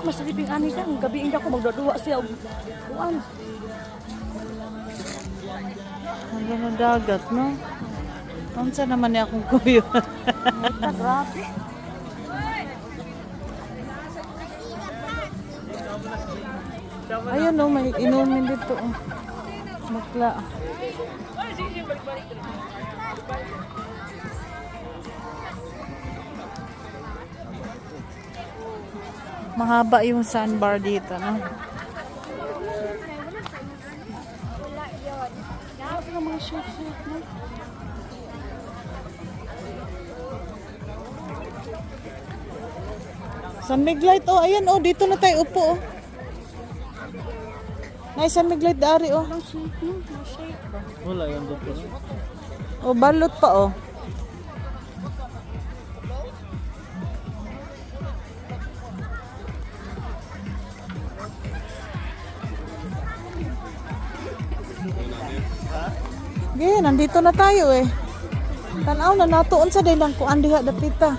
masiliping ani ka. Ang gabi ko magduduwa siya. Kuan. Ang ganda dagat, no? Unsa naman niya akong kuyo? Grabe. Ayun, no, may inumin dito. Oh. Makla. Mahaba yung sandbar dito, no? Kasi ng mga shoot mo. Sa Miglight, oh, ayan, oh, dito na tayo upo, oh. Nay, sa Miglight dari, oh. Ang shoot mo. Wala yan dito. Oh, balot pa, oh. Okay, nandito na tayo, eh. Tanaw na natuon sa dilang kuan diha dapita.